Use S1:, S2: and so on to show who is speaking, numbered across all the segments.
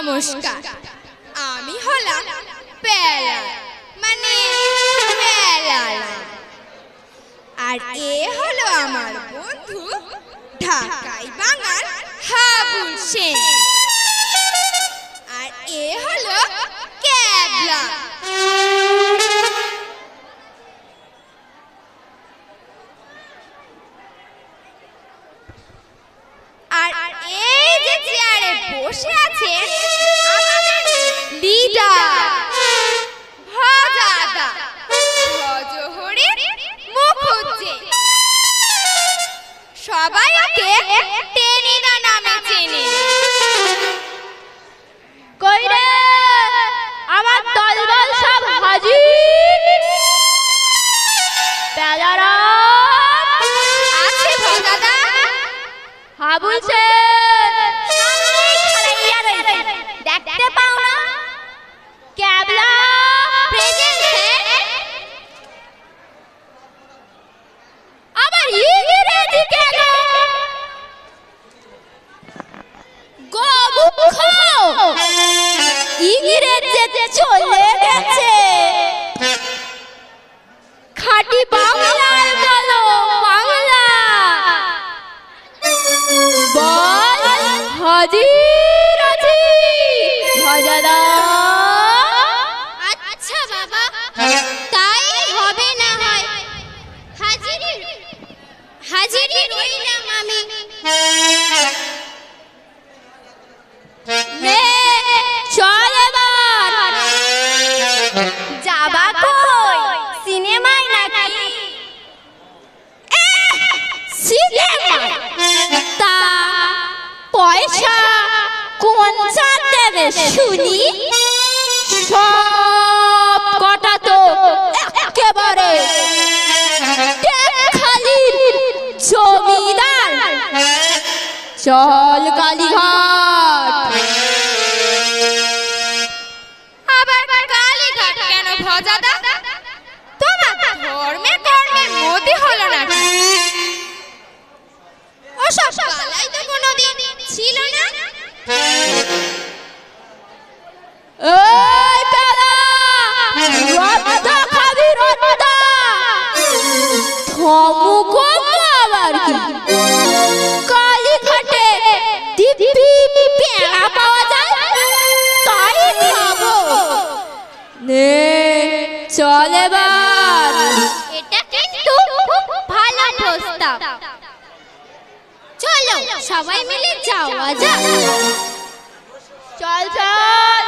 S1: নমস্কার। আমি হলাম প্যালা মানে প্যালালা, আর এ হলো আমার বন্ধু ঢাকাই বাঙাল হাবুল সেন, আর এ হলো ক্যাবলা। আর এই যে চেয়ারে বসে আছে আমাদের লিডার ভজাদা ভজহরি মুখুজ্জে, সবাই ওকে টেনিদা নামে চেনে।
S2: কই রে আমার দলবল সব হাজির। প্যালারা
S1: আছে ভজাদা।
S2: হাবুল সেন দেখতে পাও না? ক্যাবলা
S1: প্রেজেন্ট স্যার।
S2: আবার ইংরেজি কেন? গোমুখ ইংরেজি চলে গেছে, খাঁটি বাংলায় বলো বাংলা। বল হাজির আছি ভজাদা।
S1: আচ্ছা বাবা, তাই হবে না হয়। হাজিরি হাজিরি রইলাম আমি।
S2: নে চল এবার। যাবা কই? সিনেমায় নাকি? সিনেমায়? তা পয়সা কোন চাঁদ দেবে শুনি? সব কটা তো একেবারে খালির জমিদার। চল কালীঘাট।
S1: আবার কালীঘাট কেন ভজাদা? তোমার ধর্মে কর্মের মতি হলো নাকি? ওসব পালাই তো কোনোদিন ছিল না।
S2: এই প্যালা, রত্তা খাবি রত্তা। ধমক আবার কি? কালীঘাটে দিব্যি পেঁড়া পাওয়া যায়, তাই খাবো। নে চল এবার।
S1: এটা কিন্তু খুব ভালো প্রস্তাব। চলো সবাই মিলে যাওয়া যাক।
S2: চল চল।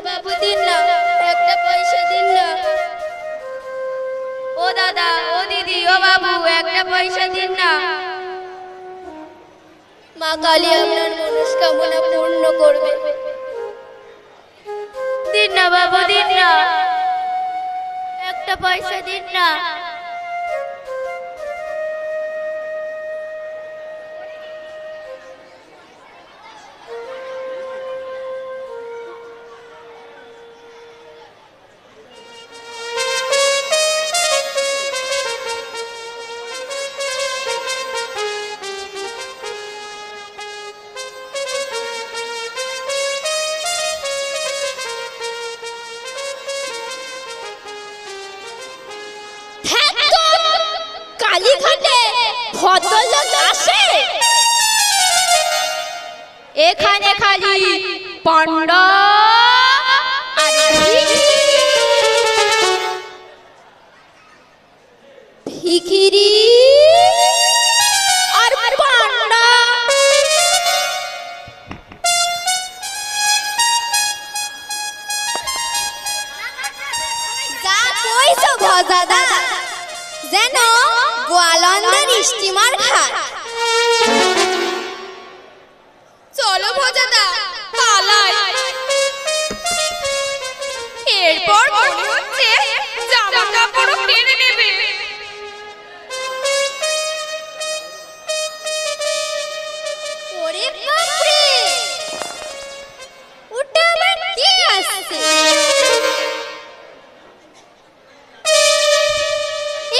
S2: বাবু দিন না, একটা পয়সা দিন না। ও দাদা, ও দিদি, ও বাবু, একটা পয়সা দিন না। মা কালী আপনার মনস্কামনা পূর্ণ করবে। দিন না বাবু, দিন না, একটা পয়সা দিন না।
S1: কালীঘাটে ভদ্রলোক আসে,
S2: এখানে খালি পান্ডা আর
S1: ভিখিরি আর পান্ডা। যা কইছো ভজাদা, যেন গোয়ালন্দের স্টিমার ঘাট।
S2: চলো ভজাদা পালাই। এরপর মনে হচ্ছে জামা কাপড় কেড়ে নেবে।
S1: ওরে বাপরে, ওটা আবার কে আসছে?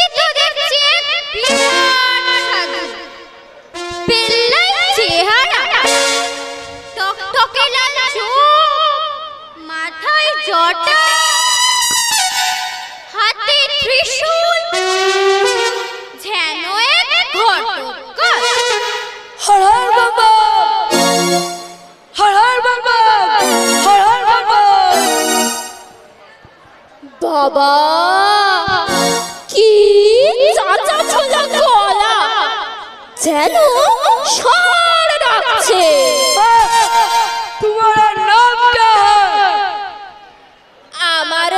S1: এই তো দেখছি বিরাট সাধু, বেল্লাই চেহারা, টকটকে লাল চোখ, মাথায় জটা, হাতে ত্রিশূল, যেন এক ঘটক।
S2: হর হর বাবা, হর হর বাবা, হর হর বাবা।
S1: বাবা, কি চাচা ছোলা গলা, যেন ষাঁড় ডাকছে।
S2: तुम्हारा नाम क्या है?
S1: আমার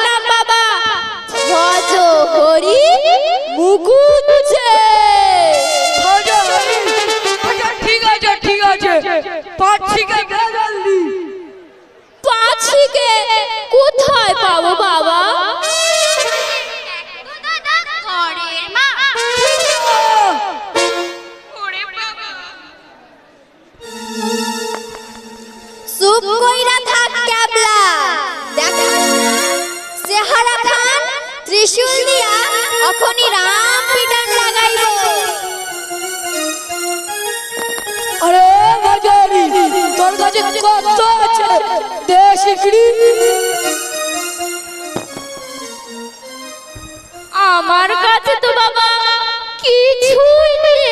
S1: নাম বাবা ভজ হরি মুকুজ্জে।
S2: ঠিক আছে পাঁচিকে জলদি।
S1: পাছিকে কোথায় পাবো বাবা? চুপ কইরা থাক ক্যাবলা, দেখাস না চেহারা খান ত্রিশূল দিয়া অখনি রাম পিটান লাগাইব।
S2: আরে বাজারি, তোর কাছে কত আছে দে শিকড়ি।
S1: আমার কাছে তো বাবা কিছুই নেই।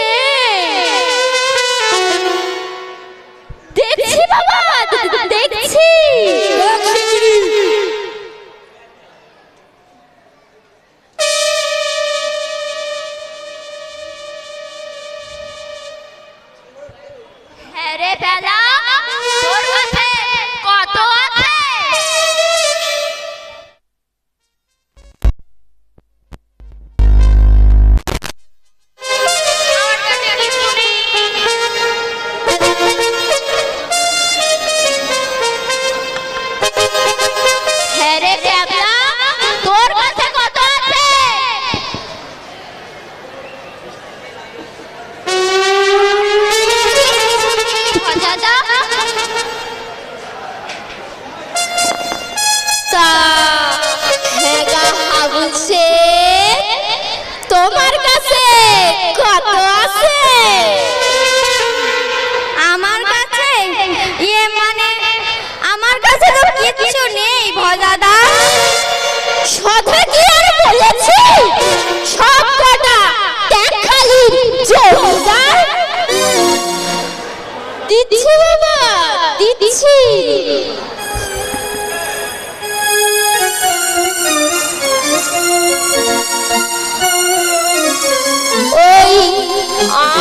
S1: দেখছি বাবা, দেখছি।
S2: হ্যাঁ রে বেলা, তোর কাছে কত আছে?
S1: হ্যাঁ রে ক্যাবলা, তোর কাছে কত আছে? ভজাদা, তা হেগা আবুল শেখ, তোমার কাছে কত আছে? আমার কাছে মানে আমার কাছে তো কিচ্ছু নেই ভজাদা। সদা কি আর বলেছি, সব কটা দেখালি জমিদার। দিচ্ছি বাবা, দিচ্ছি। ওই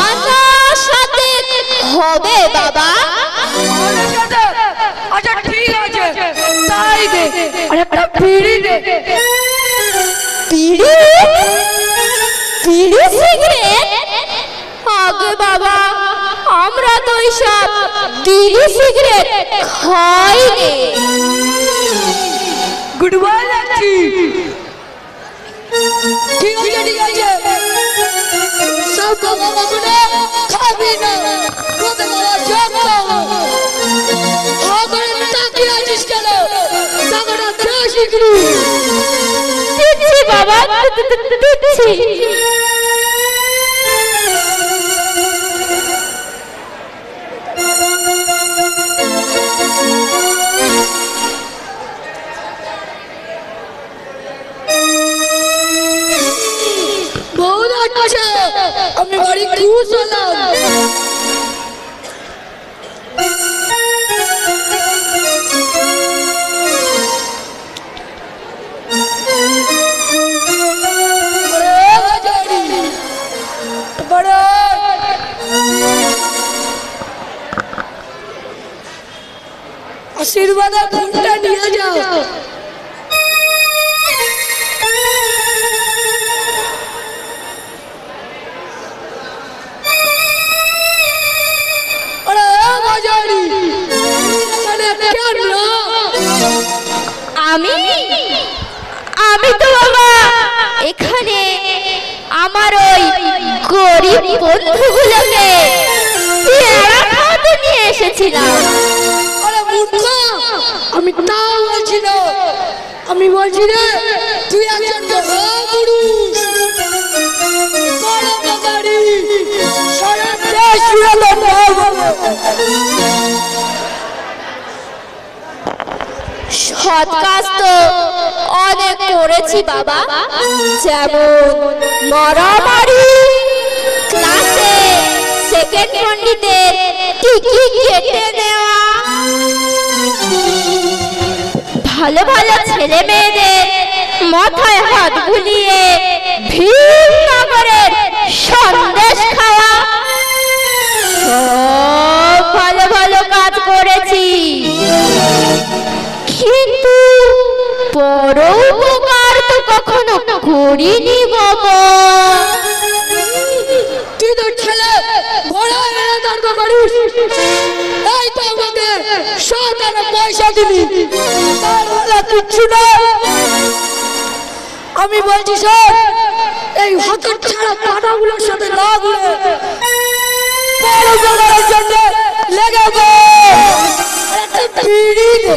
S1: আনার সাথে হবে বাবা।
S3: আর একটা বিড়ি দে।
S1: বিড়ি বিড়ি সিগারেট? আগে বাবা, আমরা তো এইসব বিড়ি সিগারেট খাইনি।
S3: Good morning. ঠিক আছে ঠিক আছে, সব কথা শুনে খাবি না, তোকে বাবা জব খাও। আমার তাকিয়ে আছিস কেন? টাকাটা দে শিগগিরি।
S1: দিচ্ছি বাবা, দিচ্ছি।
S3: बहुत अच्छा, আমি বড় খুশ হলাম। आशीर्वाद फूलटा निये जाओ। अरे बाजारी मैंने क्या ना
S1: আমি তো বাবা এখানে আমার ওই গরিব বন্ধুগুলোকে পেয়ারা খাওয়াতে নিয়ে এসেছিলাম।
S3: अरे मूर्खा, আমি তাও বলছি না, আমি বলছি রে তুই একজন মহাপুরুষ, বড় বাজারি, সারা দেশ জুড়ে লোক হবে।
S1: সৎ কাজ তো অনেক করেছি বাবা, যেমন মারামারি, ক্লাসে সেকেন্ড পণ্ডিতের টিকি কেটে নেওয়া, ভালো ভালো ছেলে মেয়েদের মাথায় হাত বুলিয়ে ভীমনগরের সন্দেশ খাওয়া, সব ভালো ভালো কাজ করেছি। কিন্তু বড় উপকার তো কখনো করিনি বাবা।
S3: তুই তো ছেলে ঘোড়া এনে তর্ক করিস, তাই তো আমাকে 100 টাকা পয়সা দিবি, তার বলা কিচ্ছু না। আমি বলছি স্যার, এই হাতের ছাড়া পাটাগুলোর সাথে না ঘুরে বড় বাজারের জন্য লেগে গো। একটা বিড়ি দে।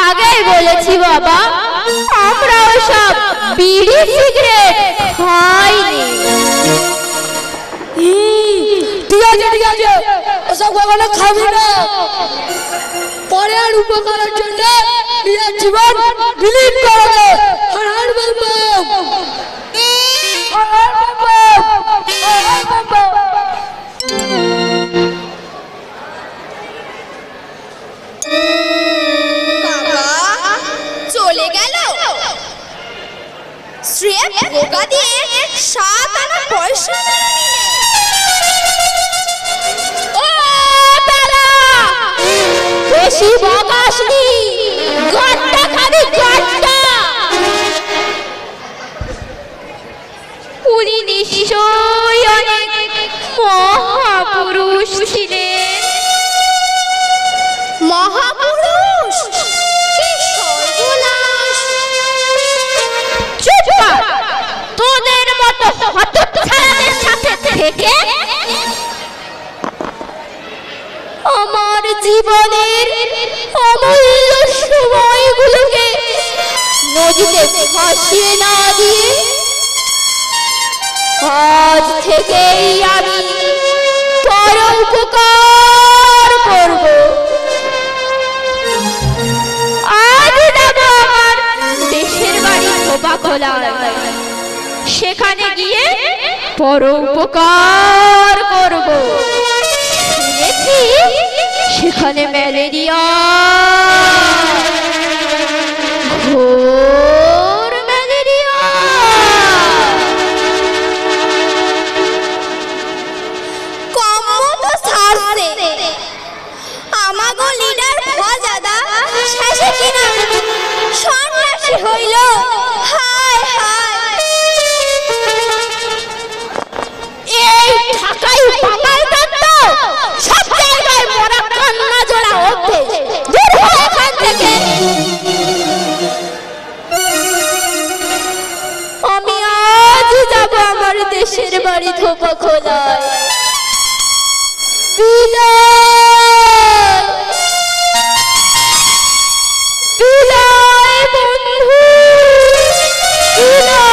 S1: আগেই বলেছি বাবা, আমরা ওসব বিড়ি সিগারেট খাইনি।
S3: ঠিক আছে, ওসব কখনো খাবি না। পরের উপকারের জন্য নিজের জীবন বিলীন করবে। হর হর বল বল, হর হর বল বল, হর হর বল বল।
S1: চলে গেল স্রেফ বোকা দিয়ে 7 আনা পয়সা। ও দাদা, বেশি বকাসনি, গড়টা খালি গড়টা। উনি নিশ্চয়ই অনেক মহাপুরুষ ছিলেন। মহাপুরুষ? কি সর্বনাশ! চুপ কর, তোদের মতো হতচ্ছাড়াদের সাথে থেকে আমার জীবনের অমূল্য সময়গুলোকে নদীতে ভাসিয়ে না দিয়ে আজ থেকেই আমি বড় উপকার করব। আজ যাব আমার দেশের বাড়ি ধোপাখোলা, সেখানে গিয়ে বড় উপকার করব। শুনেছি সেখানে ম্যালেরিয়া, ঘোর ম্যালেরিয়া। কম্ম তো ছাড়ছে, আমাগো লিডার ভজাদা শেষে কিনা
S2: সন্ন্যাসী হইল। হায় হায়, এই ঢাকাই বাবার দত্ত সব জায়গায় মরা কান্না জোড়া ওঠে। দূর হ এখান থেকে। আমি আজ যাব আমার দেশের বাড়ি ধোপা খোলায়। বিদায় বিদায় বন্ধু, বিদায়।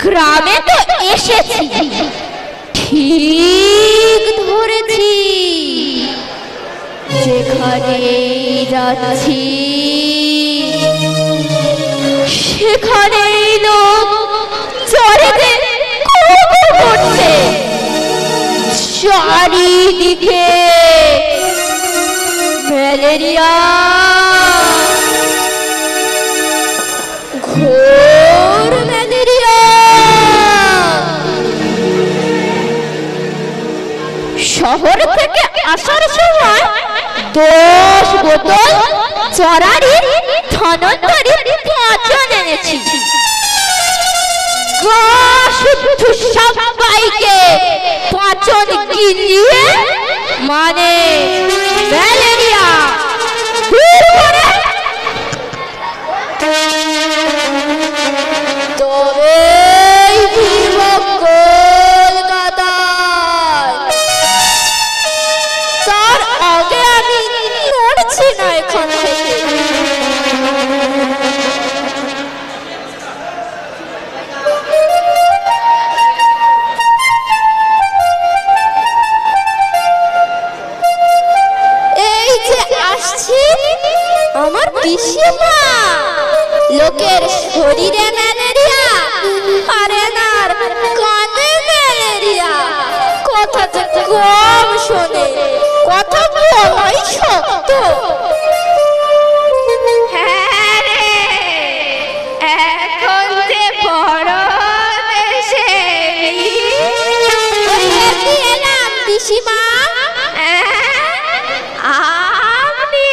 S2: গ্রামে তো এসেছি, ঠিক ধরেছি। যেখানে যাচ্ছি সেখানে লোক চড়েতে করছে। চারিদিকে ম্যালেরিয়া, ঘোর ম্যালেরিয়া। শহর থেকে আসার সময় 10 বোতল চড়ারি ধনন্তরী পাঁচন এনেছি। শুদ্ধ সবাইকে পাঁচন গিলিয়ে মানে ম্যালেরিয়া দূর করে। তবে কলকাতায় তার আগে আমি নড়ছি না এখান থেকে। এই যে আসছি আমার পিসিমা, লোকের শরীরে ম্যালেরিয়া আর এনার কানে ম্যালেরিয়া। কথা যে কম শোনে, কথা বলাই শক্ত। হ্যাঁ রে, এখন যে বড় দেশে এলাম পিসিমা। আপনি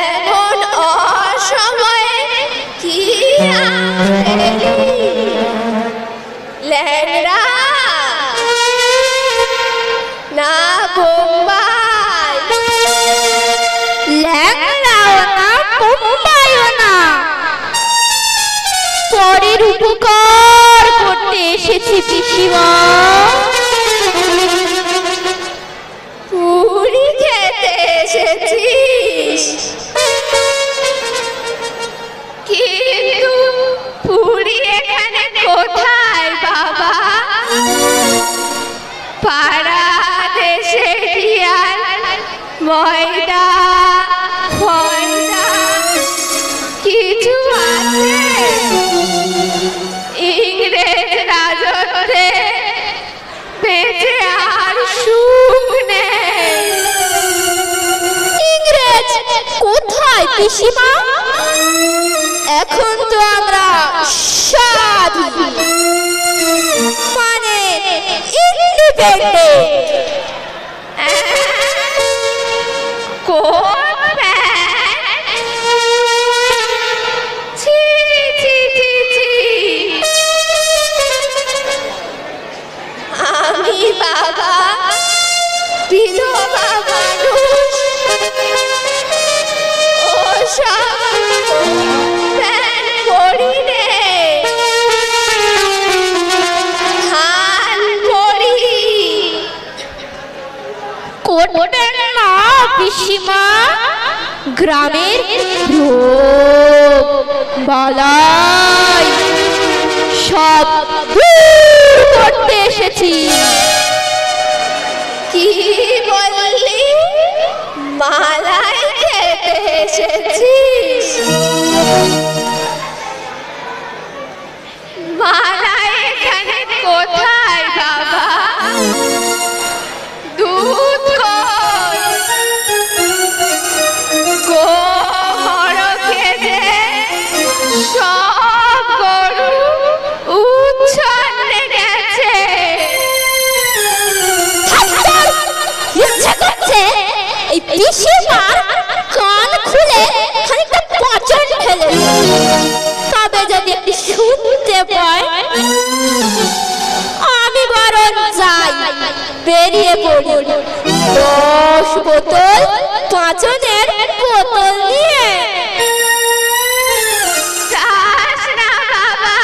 S2: এমন অসময়ে কি ল্যাংড়া না বোম্বাই? ল্যাংড়াও না বোম্বাইও না, পরের উপকার করতে এসেছি পিসিমা। পুরি খেতে এসেছিস, কিন্তু পুরি নয় পিসিমা, এখন তো আমরা সাধু, মানে ইন্ডিপেন্ডেন্ট। আমি বাবা বিধবা মানুষ, ওসব প্যান্ট পরি নে, হান পরি। কোটের না পিসিমা, গ্রামের রোগ বালাই সব দূর করতে এসেছি। কি বললি? মালাই খেতে এসেছিস? মালাই এখানে কোথায় বাবা? দুধ কই? গোহরকে দে, সব গরু উচ্ছন্নে গেছে। ইচ্ছে করছে এই পিসিমার কান খুলে খানিকটা পচন ফেলে, তবে যদি একটু শুনতে পায়। আমি বরং যাই, বেরিয়ে পড়ি 10 বোতল পাঁচনের বোতল নিয়ে। যাস না বাবা,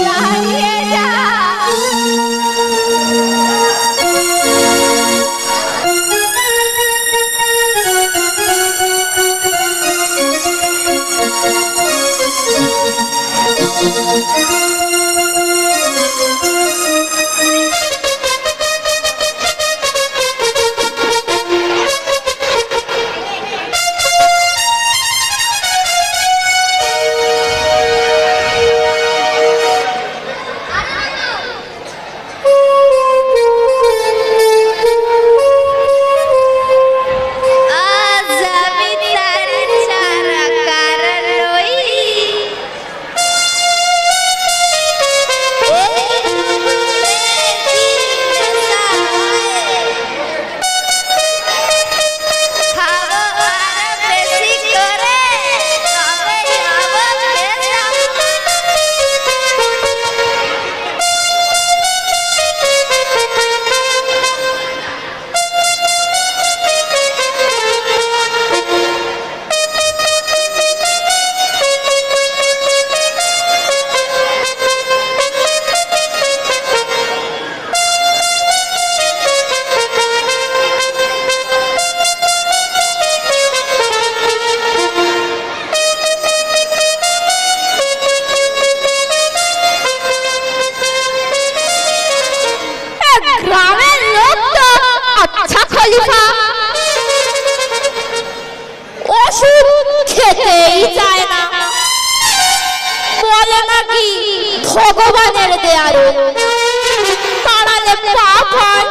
S2: দাঁড়িয়ে যা। খেতেই চায় না, বলে নাকি ভগবানের দেয়ারে তাড়ালে পাপ হয়।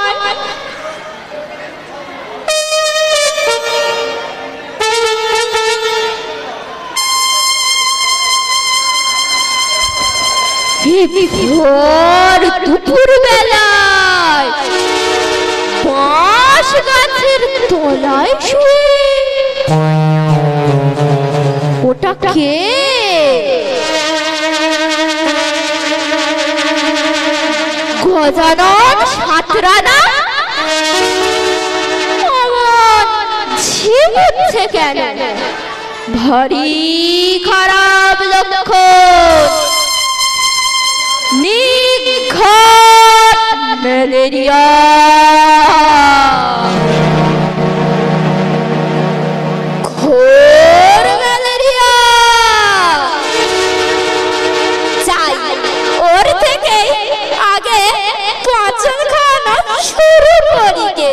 S2: ভোর দুপুর বেলায় বাঁশ গাছের তলায় শুয়ে ওটা কে? গজানন সাঁতরানা? ঝিমুচ্ছে কেন? ভারী খারাপ লক্ষণ, নিঘাত ম্যালেরিয়া। ঘোর ম্যালেরিয়া। চাই ওর থেকে আগে পাঁচন খাওয়ানো শুরু করি গে।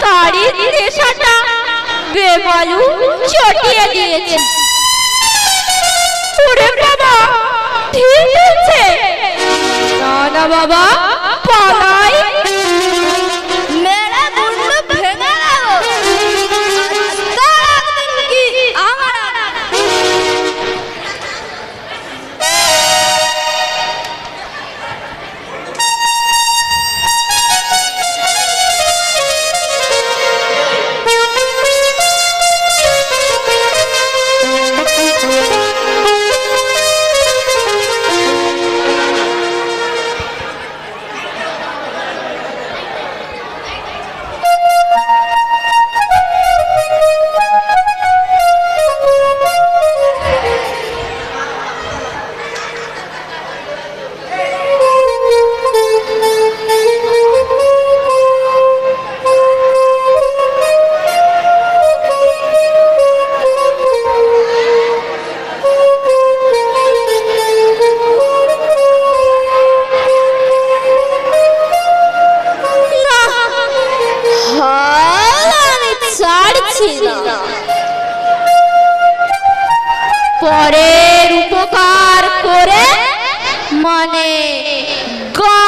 S2: তারই নেশাটা বেমালু চটিয়ে দিয়েছে। ওরে বাবা, ঠিক আছে, না না বাবা, পালাই।
S1: মেরা মুন্ডু ভেঙে গেল। কি আমার
S2: পরের উপকার করে মানে গা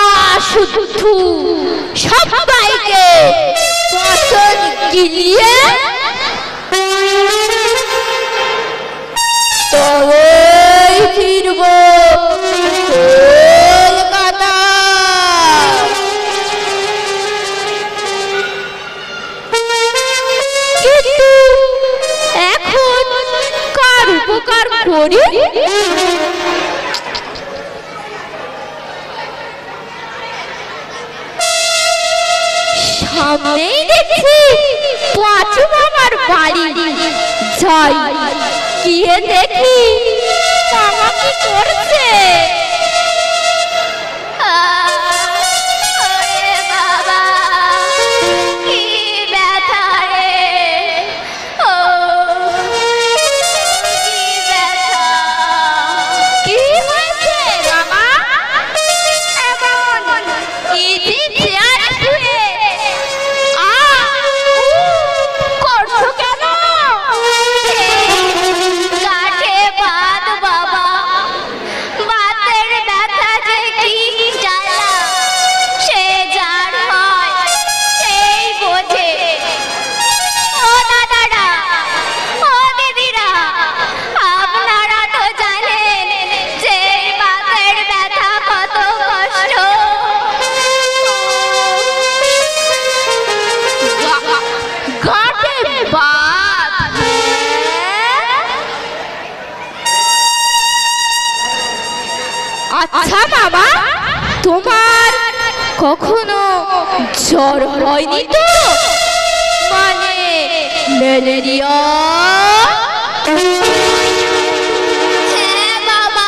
S2: শুদ্ধু সবাইকে পছন্দ গিলিয়ে তবেই ফিরব কলকাতা। কিন্তু এখন কার উপকার করি? সামনেই দেখছি পাঁচু মামার বাড়ি, যাই গিয়ে দেখি মামা কি করছে।
S1: ওরে বাবা, কি ব্যথা রে, ও কি ব্যথা।
S2: কি হয়েছে মামা? এমন ইজি চেয়ারে শুয়ে করছো কেন?
S1: কাঠে বাদ বাবা, বাতের ব্যথা যে কি জ্বালা, সে যার হয় সেই বোঝে। ও দাদারা, ও দিদিরা, আপনারা তো জানেন যে বাতের ব্যথা কত কষ্ট।
S2: ঘাটে বাদ। আচ্ছা বাবা, তোমার কখনো জ্বর হয়নি তো? মানে ম্যালেরিয়া?
S1: হ্যাঁ বাবা,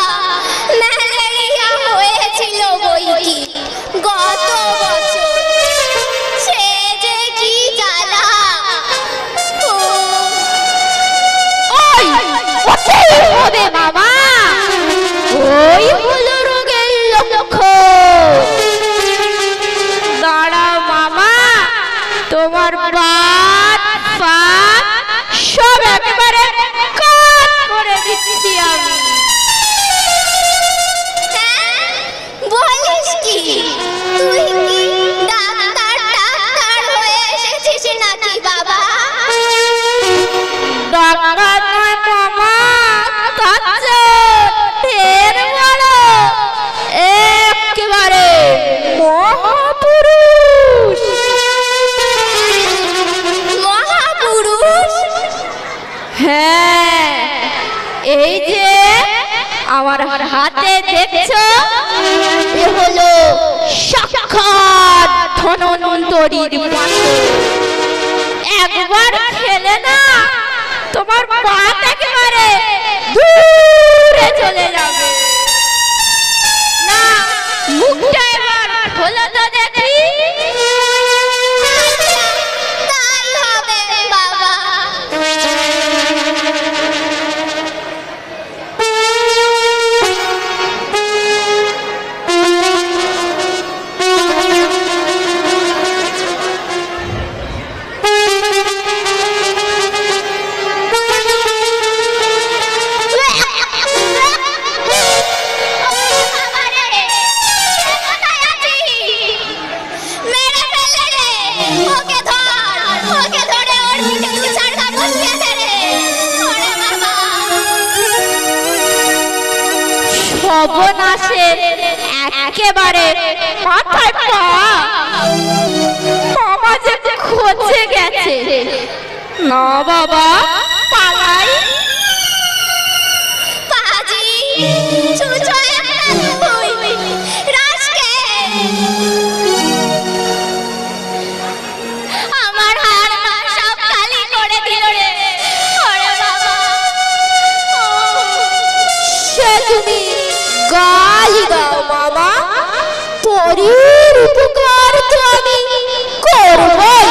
S1: ম্যালেরিয়া হয়েছিল বইকি গত বছর। সে যে কি জ্বালা।
S2: ওই ওটাই হবে মামা, ওই হলো রোগের লক্ষণ। দাঁড়াও মামা, তোমার বাত ফাত সব একেবারে কাট করে দিচ্ছি আমি।
S1: হ্যাঁ, বলিস কি? তুই কি ডাক্তার হয়ে এসেছিস নাকি বাবা?
S2: ডাক্তার নয় মামা, কাছে ঢের বড় একেবারে মহাপুরুষ।
S1: মহাপুরুষ?
S2: হ্যাঁ, এই যে আমার হাতে দেখছো, এ হলো সাক্ষাৎ ধন্বন্তরীর পাথর। একবার খেলে না তোমার বাত একেবারে দূরে চলে যাবে। না, মুখটা এবার খোলো তো দেখি।
S1: তাই হবে বাবা।
S2: সর্বনাশের একেবারে মাথায় পা মামা যে খোঁজে গেছে। না বাবা পালাই।
S1: পাজি চুচো একটা তুই রাজকে আমার হার সব খালি করে দিল রে। ওরে বাবা
S2: সে তুমি গালি দাও মামা, পরের উপকার তো আমি করবই।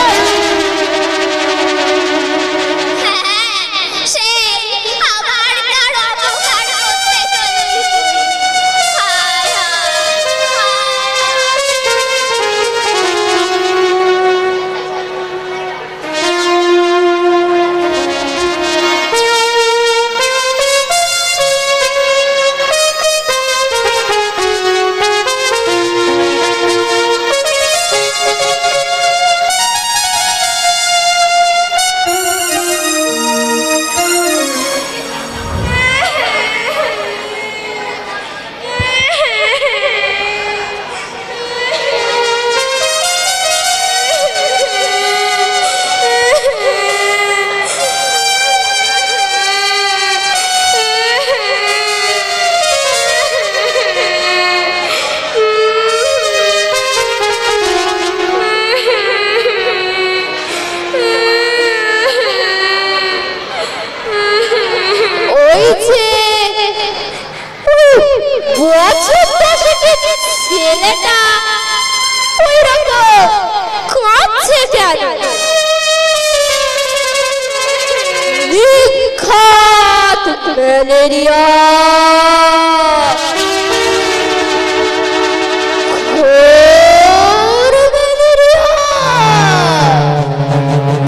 S2: ছেলেটা ওই রকম কাঁদছে কেন? বিখ্যাত ম্যালেরিয়া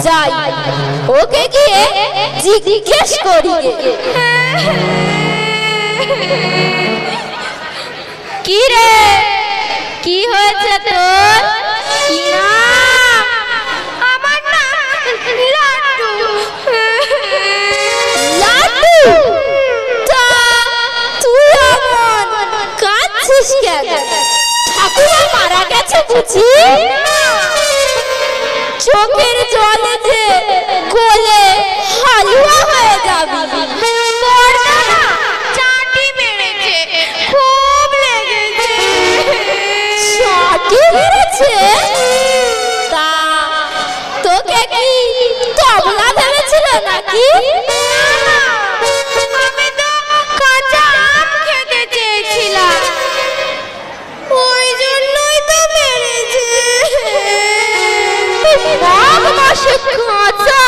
S2: যাই ওকে গিয়ে জিজ্ঞেস করি। কি রে কি হয়েছে তোর? কি না? আমার না লাড্ডু। লাড্ডু? তা তুই এমন কাঁদছিস কেন? ঠাকুমা মারা গেছে বুঝি? চোখের জলে যে গলে হালুয়া হয়ে যাবি। তা তোকে কি তবলা ভেবেছিল নাকি? আমি তো কাঁচা আম খেতে চেয়েছিলাম, ওই জন্যই তো মেরেছে। কাঁচা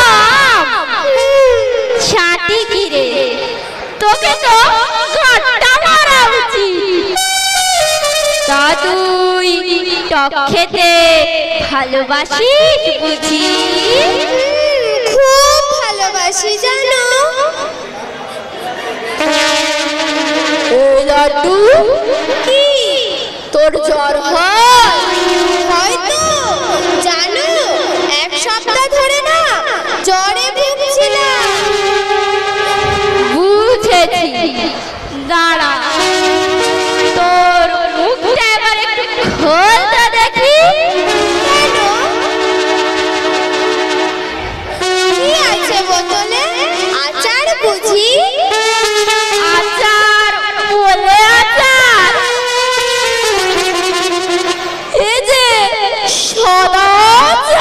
S2: ছাটি কি রে, তোকে তো ঘাটটা মারা উচিত। তা তুই টক খেতে ভালোবাসিস বুঝি?
S1: খুব ভালোবাসি জানো।
S2: লাড্ডু কি তোর জ্বর হয়?
S1: হয়তো জানো, এক সপ্তাহ ধরে না জ্বরে ভুগছিলাম।
S2: বুঝেছি, দাঁড়া তোর মুখটা এবার একটু খোল তো দেখি।
S1: কি আছে বোতলে? আচার বুঝি?
S2: আচার বলে আচার? এই যে সদাচার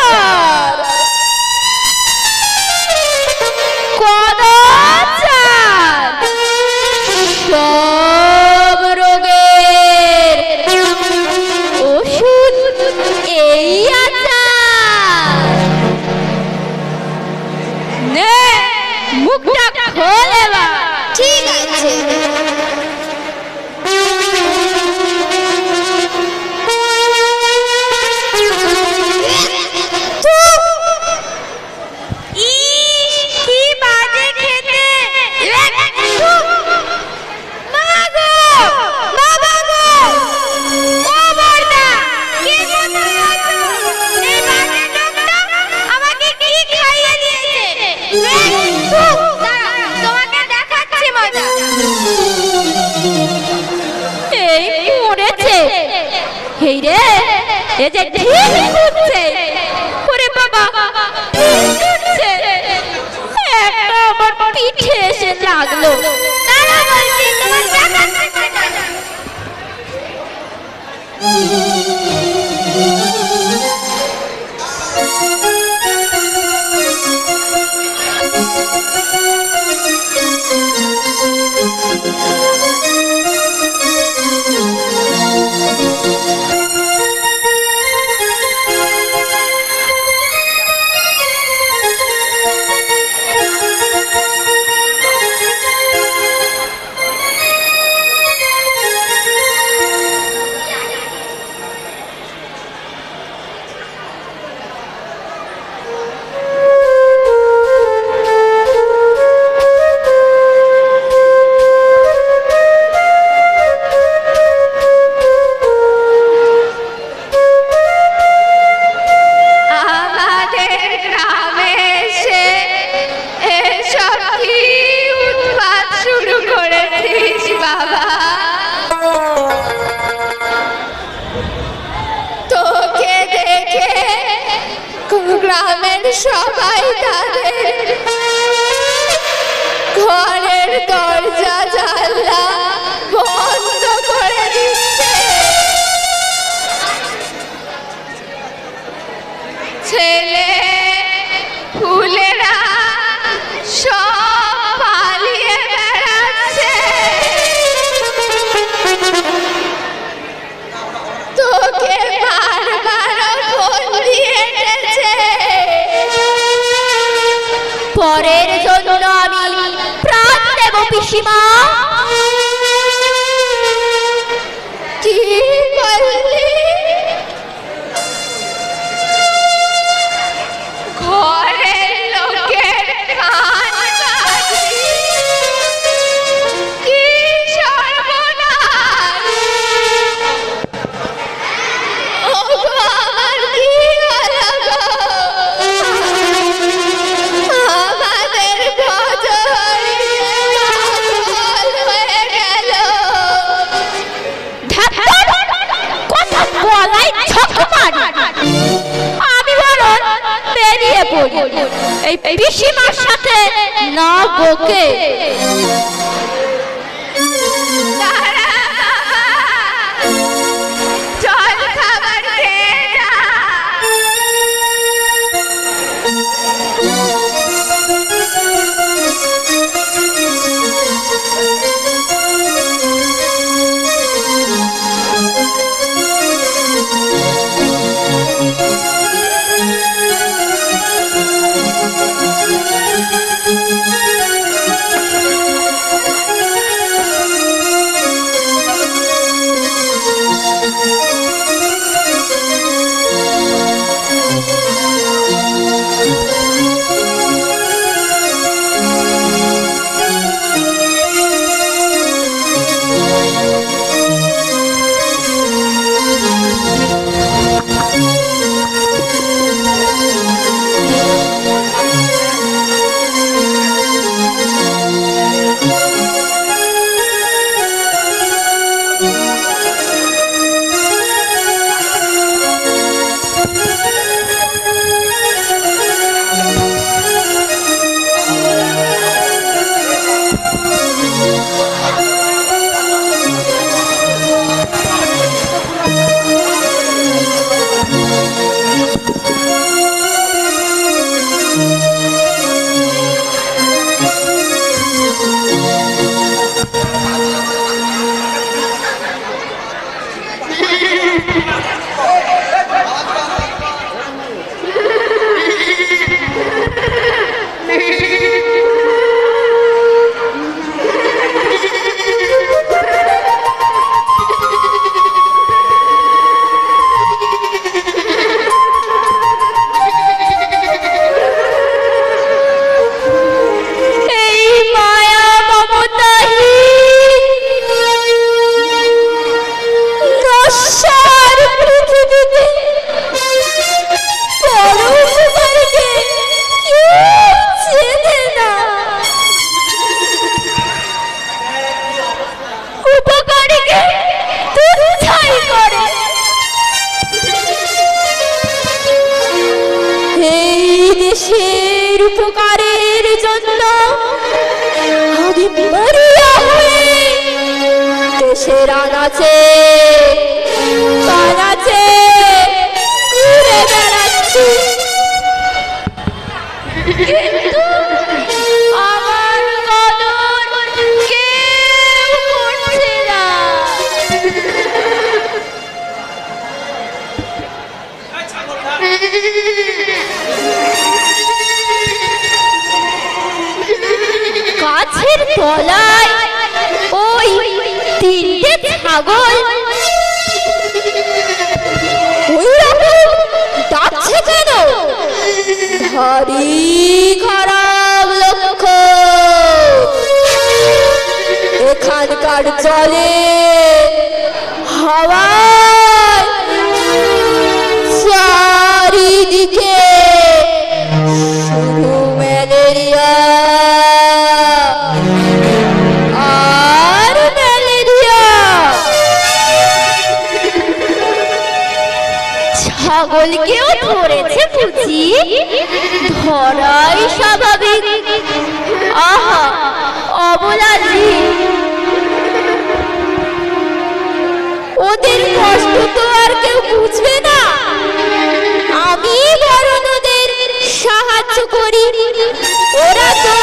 S2: কদাচার সব রোগের ওষুধ এই আচার। নে মুখটা খোল এবার।
S1: ঠিক আছে।
S2: কি বাজে খেতে। আমাকে কি খাইয়ে দিয়েছে? তোমাকে দেখাচ্ছি মজা।
S1: এ যে ঠিক করছে ওরে বাবা ঠিক করছে একটা আমার পিঠে এসে লাগলো দাঁড়া বলছি তোমার দেখাচ্ছি গ্রামের সবাই তাদের ঘরের দরজা জানলা বন্ধ করে দিচ্ছে ছেলে ফুলেরা সব পালিয়ে বেড়াচ্ছে তোকে বারবার ফোন দিয়ে পরের জন্য আমি প্রাণ দেব পিসিমা কি বললি ঘরের লোকের কান কাটবি কি সর্বনাশ ওগো আমার কি হলো গো আমি বরং বেরিয়ে পড়ি এই পিসিমার সাথে না বকে জল খাবার খেয়ে যা গাছের আনাচে কানাচে ঘুরে বেড়াচ্ছি, কিন্তু আমার কদর কেউ করছে না। গাছের তলায় ওই তিনটে ছাগল ওইরকম ডাকছে কেন? ভারী খারাপ লক্ষ্য। এখানকার জলে হাওয়ায় চারিদিকে শুধু ম্যালেরিয়া আর ম্যালেরিয়া। ছাগলকেও ধরেছে বুঝি? ধরাই স্বাভাবিক। আহা অবলাজি, ওদের কষ্ট তো আর কেউ বুঝবে না। আমি বরং ওদের সাহায্য করি। ওরা তো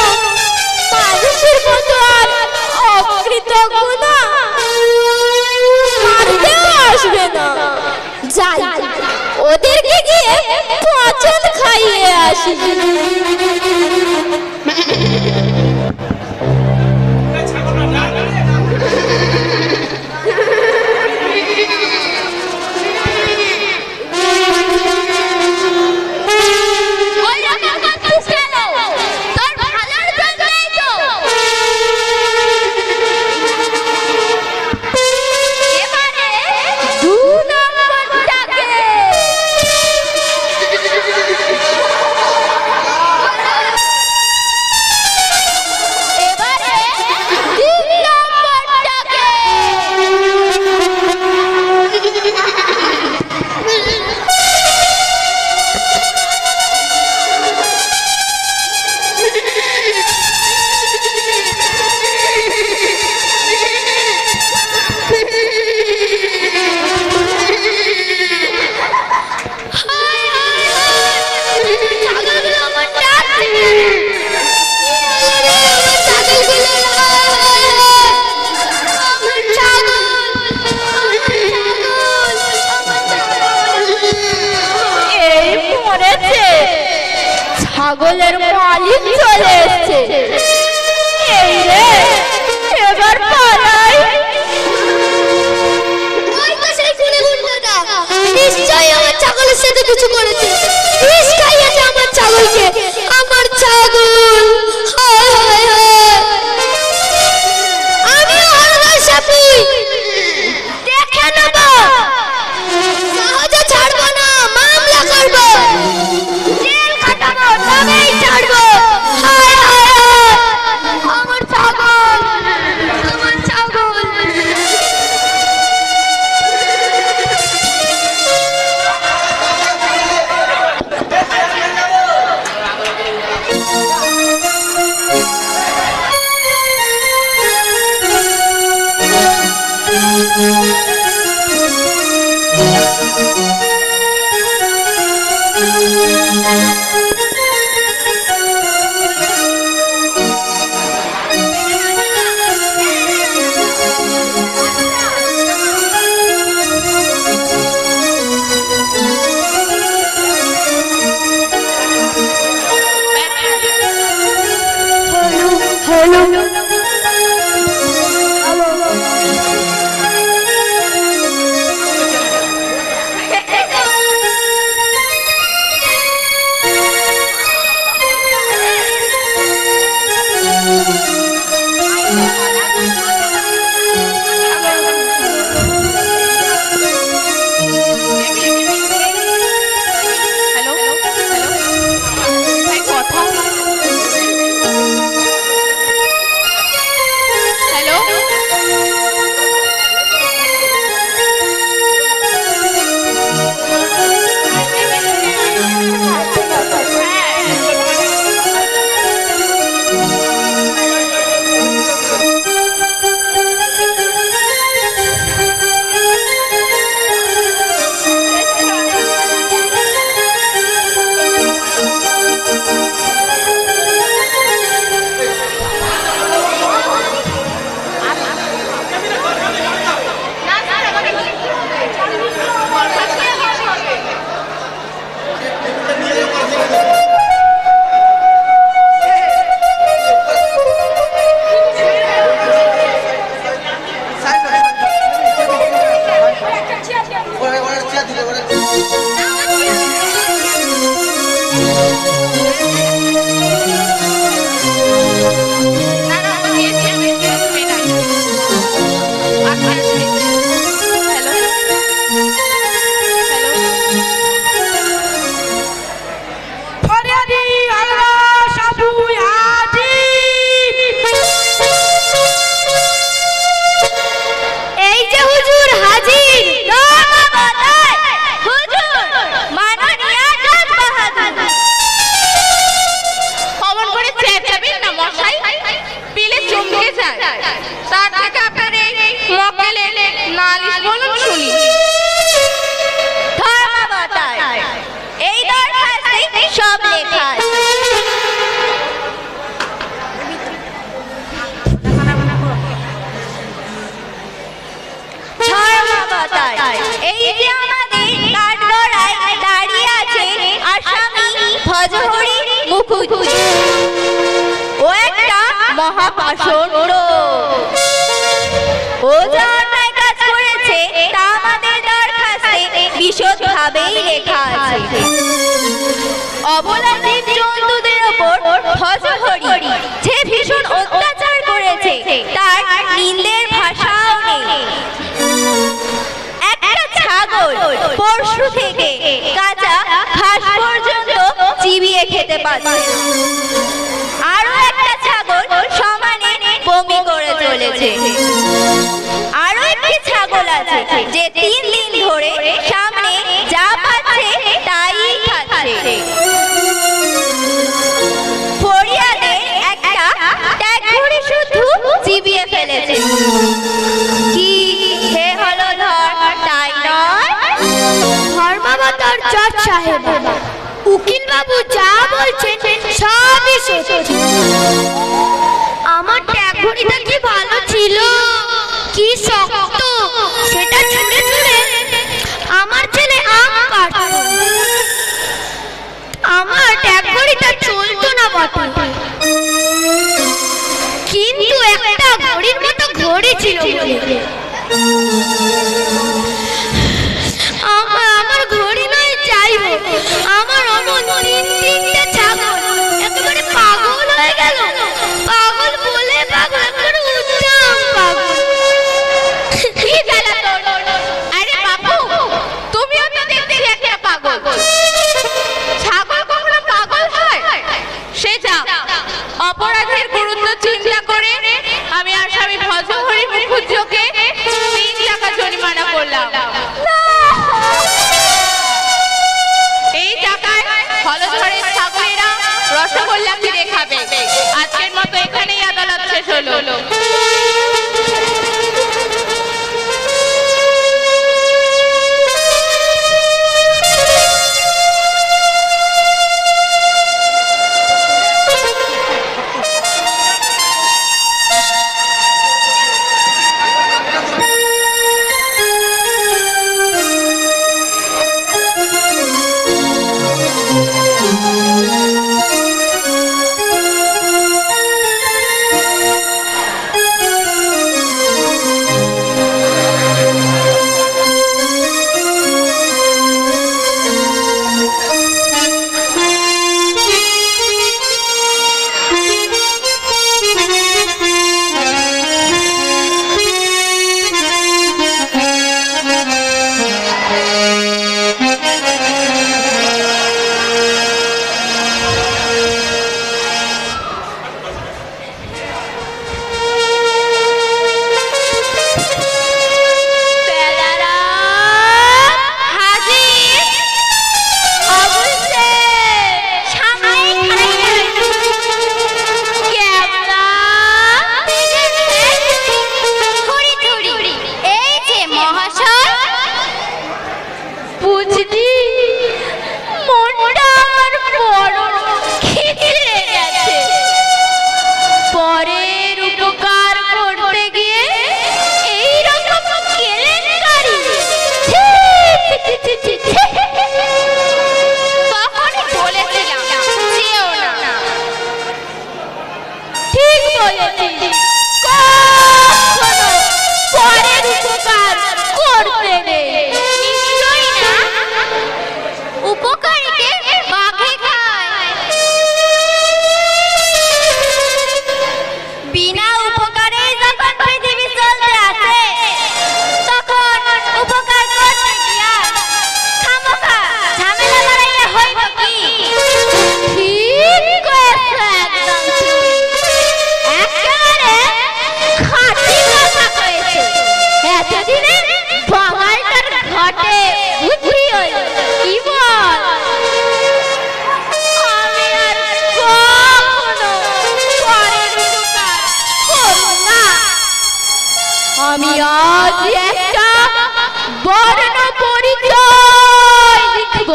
S1: মানুষের মতো আর অকৃতজ্ঞ না, মারতেও আসবে না। যাই ওদেরকে গিয়ে পচন খাইয়ে আসি। ছাগলের মালিক চলে এসেছে। এই রে, এবার পালাই।
S2: নিশ্চয়ই আমার ছাগলের সাথে কিছু করেছে, বিষ খাইয়েছে আমার ছাগলকে। আমার ছাগল, হায় হায় হায়। আমিও হারানোর সাথী দেখে নেব, সহজে ছাড়বো না, মামলা করবো, জেল খাটাবো, তবেই ছাড়বো। হায় হায় হায়, আমার ছাগল, আমার ছাগল।
S1: তার থেকে আপনার এই মক্কেলে নালিশ বলুন শুনি।
S2: ধর্মাবতার, এই দরখাস্তে সব লেখা আছে। ধর্মাবতার, এই যে আমাদের কাঠগড়ায় দাঁড়িয়ে আছে আসামি ভজহরি মুখুজ্জি, ও একটা মহাপাষণ্ড। ও যা অন্যায় কাজ করেছে তা আমাদের দরখাস্তে বিশদভাবেই লেখা আছে। অবলা জীব জন্তুদের ওপর ভজহরি যে ভীষণ অত্যাচার করেছে তার নিন্দের ভাষাও নেই। একটা ছাগল পরশু থেকে কাঁচা ঘাস পর্যন্ত চিবিয়ে খেতে পারছে, আরো একটা ছাগল সমানে বমি করে চলেছে। আরো একটি ছাগল আছে যে 3 দিন ধরে সামনে যা পাচ্ছে তাই খাচ্ছে। ফরিয়াদে একটা ট্যাগ ঘড়ি শুধু চিবিয়ে ফেলেছে। কি হে হলো ধর, তাই নয়?
S4: ধর্মাবতার জজ সাহেব, উকিল বাবু যা বলছেন সবই সত্যি। আমার ট্যাগ ঘড়িটা কি ভালো ছিল, কি শক্ত, সেটা ছুঁড়ে ছুঁড়ে আমার ছেলে আম কাটতো। আমার ট্যাগ ঘড়িটা চলতো না বটে, কিন্তু একটা ঘড়ির মতো ঘড়ি ছিল বলে। আমার ঘড়ি নয় যাই হোক, আমার অমন 3-3টে ছাগল একেবারে পাগল হয়ে গেল। পাগল বলে পাগল, একেবারে উচ্চাম পাগল।
S1: কি জ্বালা তোর! আরে বাবু, তুমিও তো দেখছি একটা পাগল। ছাগল কখনো পাগল হয়? সে যা, অপরাধের গুরুত্ব চিন্তা করে আমি আসামি ভজহরি মুখুজ্জিকে 3 টাকা জরিমানা করলাম। আমি আজ একটা বর্ণ পরিচয় লিখব।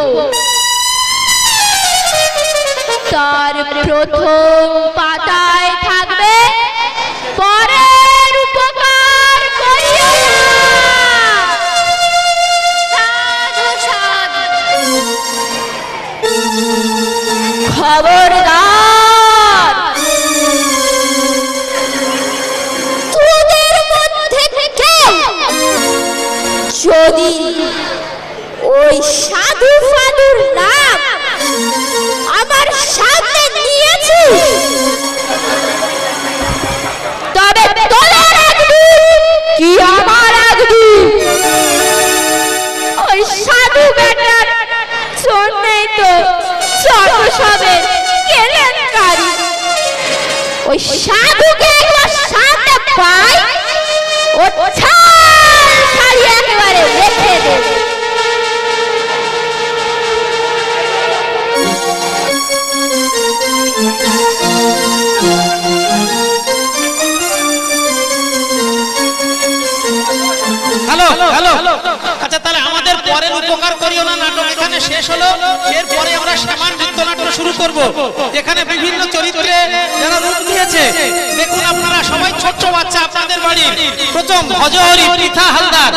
S1: তার প্রথম পাতায় থাকবে পরের উপকার করিও না।
S2: সাধু সাধু।
S1: খবরদার, তোদের মধ্যে থেকে যদি ওই সাধু সাধুর নাম আমার সামনে নিয়েছিস, তবে তোদের একদিন কি আমার একদিন ওই সাধু বেটার জন্যই তো যত সবের কেলেঙ্কারি। ওই সাধুকে একবার সামনে পাই, ও ছাল ছাড়িয়ে একেবারে রেখে দেবে।
S5: হ্যালো হ্যালো, আচ্ছা তাহলে আমাদের পরের উপকার করিও না নাটক এখানে শেষ হলো। এরপরে আমরা শ্যামান নৃত্যনাট্য শুরু করব। এখানে বিভিন্ন চরিত্রে যারা রূপ দিয়েছে দেখুন আপনারা সবাই ছোট্ট বাচ্চা আপনাদের বাড়ির। প্রথম ভজহরি পৃথা হালদার,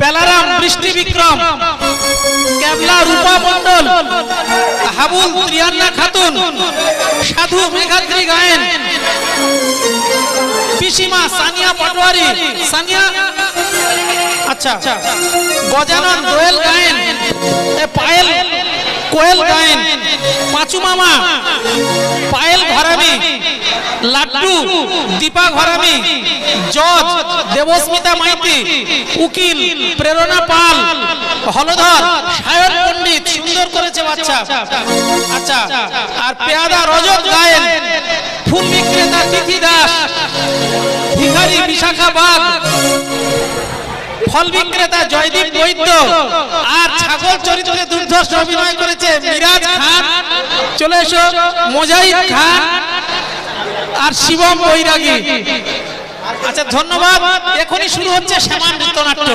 S5: পেলারাম বৃষ্টি বিক্রম, ক্যাবলা রূপা মণ্ডল, হাবুল ত্রিয়ান্না খাতুন, সাধু মেঘাদ্রি গায়েন, পিসিমা সানিয়া পাটোয়ারি, সানিয়া আচ্ছা, গজানন দোয়েল গায়েন, পায়েল কোয়েল গায়েন, পাঁচু মামা পায়েল ঘরামি, লাড্ডু দীপা ঘরামি, জজ দেবস্মিতা মাইতি, উকিল প্রেরণা পাল, হলধর সায়ন পণ্ডিত। সুন্দর করেছে বাচ্চা। আচ্ছা, আর পেয়াদা রজত গায়েন, ফুল বিক্রেতা তিথি দাস, ভিখারি বিশাখা বাগ, ফল বিক্রেতা জয়দীপ বৈদ্য, আর ছাগল চরিত্রে দুর্ধর্ষ অভিনয় করেছে মিরাজ খান। চলে এসো মোজাহিদ খান আর শিবম বৈরাগী। আচ্ছা ধন্যবাদ। এখনই শুরু হচ্ছে শ্যামান নৃত্যনাট্য।